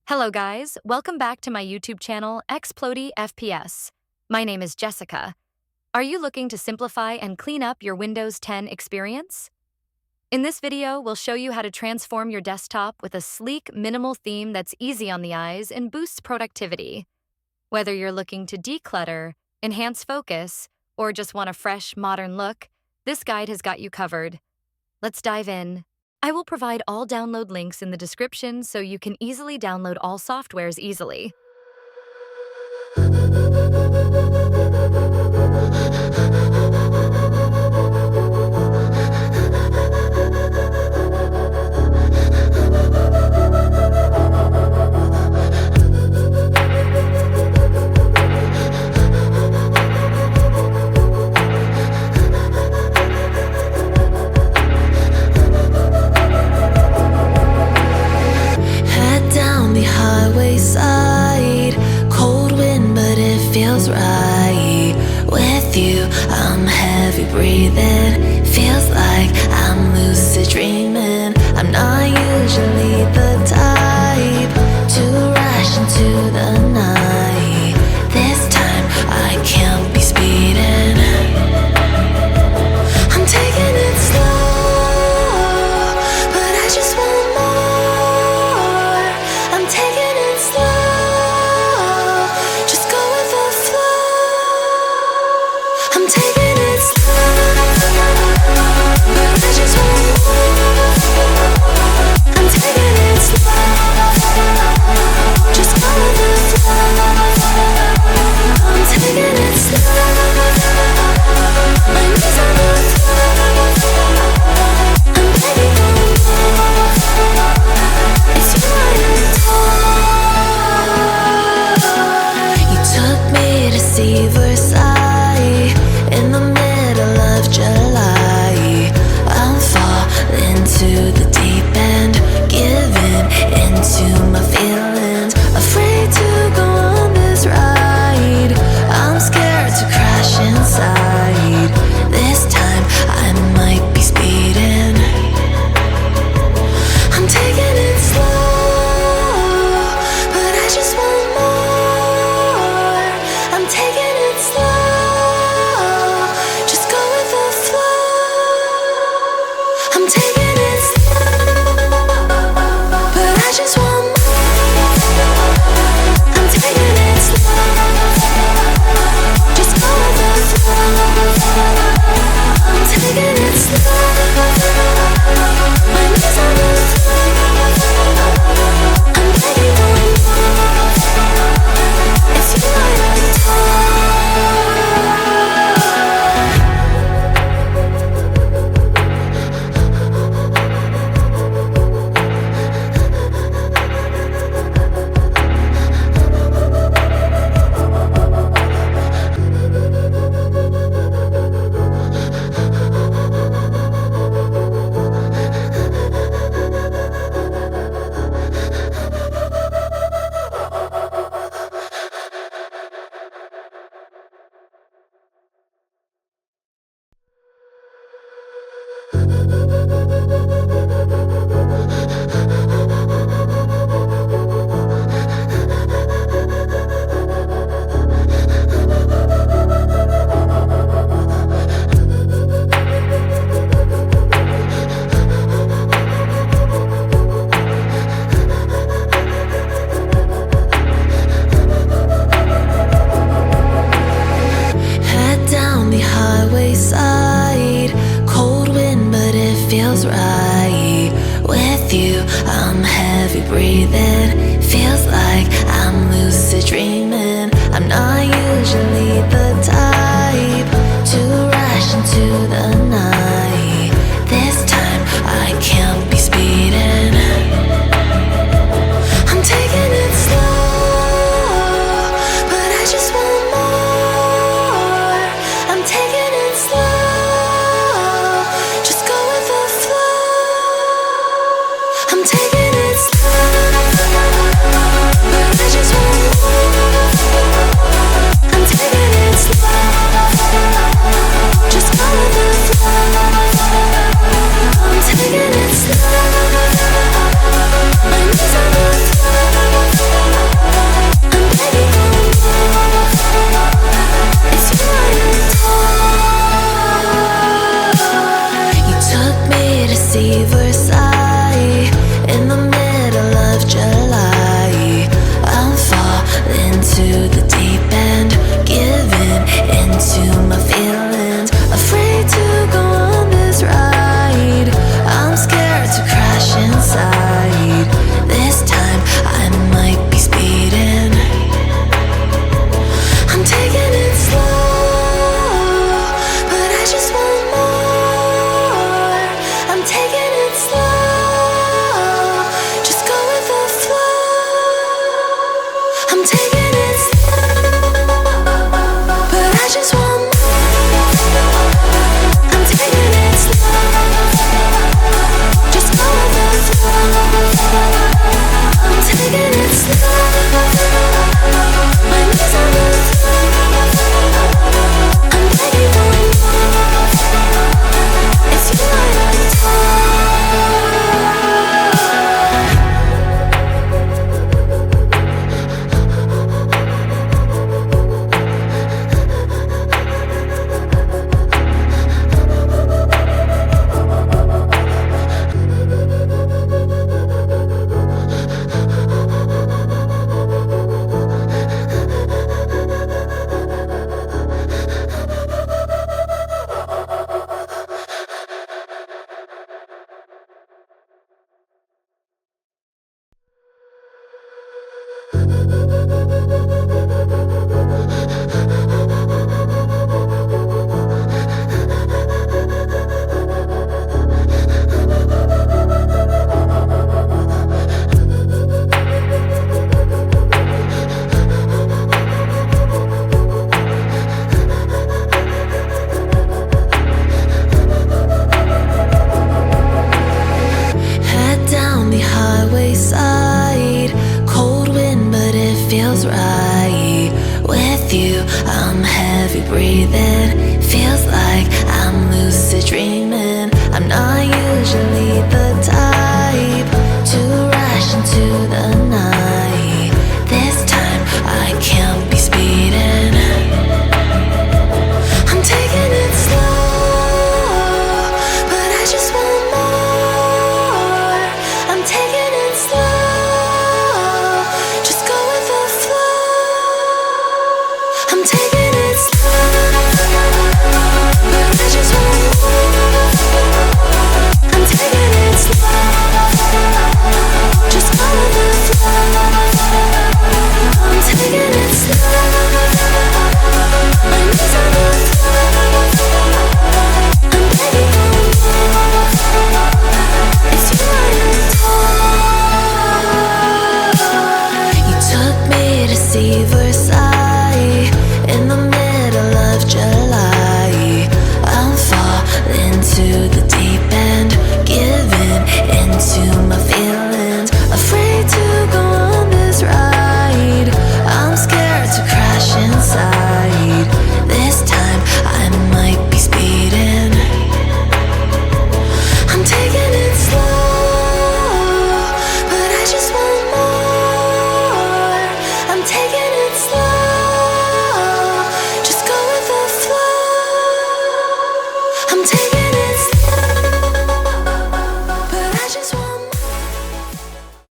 Hello guys, welcome back to my YouTube channel, Explodey FPS. My name is Jessica. Are you looking to simplify and clean up your Windows 10 experience? In this video, we'll show you how to transform your desktop with a sleek, minimal theme that's easy on the eyes and boosts productivity. Whether you're looking to declutter, enhance focus, or just want a fresh, modern look, this guide has got you covered. Let's dive in. I will provide all download links in the description so you can easily download all softwares easily. Side, cold wind, but it feels right. With you, I'm heavy breathing. Feels like I'm lucid dreaming. I'm not usually the type to rush into the night. This time I can't be speeding. I'm taking it slow, but I just want more. I'm taking it slow, just go with the flow. I'm taking it slow, but I just want more. I'm taking it slow, just go with the flow. I'm taking it slow, my knees on the floor. I'm begging for more. It's you I adore. You took me to see Versailles in the middle of July. I'm falling to the deep end, giving into my feelings. Afraid to go on this ride. I'm scared to crash inside. This time I might be speeding. I'm taking it slow, but I just want more. I'm taking it slow, just go with the flow. I'm taking it slow, but I just want more. I'm taking it slow, just go with the flow. I'm taking it slow, my knees on the floor. I'm begging for more. It's you I head down the highway side. Cold wind, but it feels right. With you, I'm heavy breathing. Feels like I'm lucid dreaming. I'm not usually the type to rush into the night. This time I can't be speeding. I'm taking it slow, but I just want more. I'm taking it slow, just go with the flow. I'm taking it slow, but I just want more. right. With you, I'm heavy breathing. Feels like I'm lucid dreaming. I'm not usually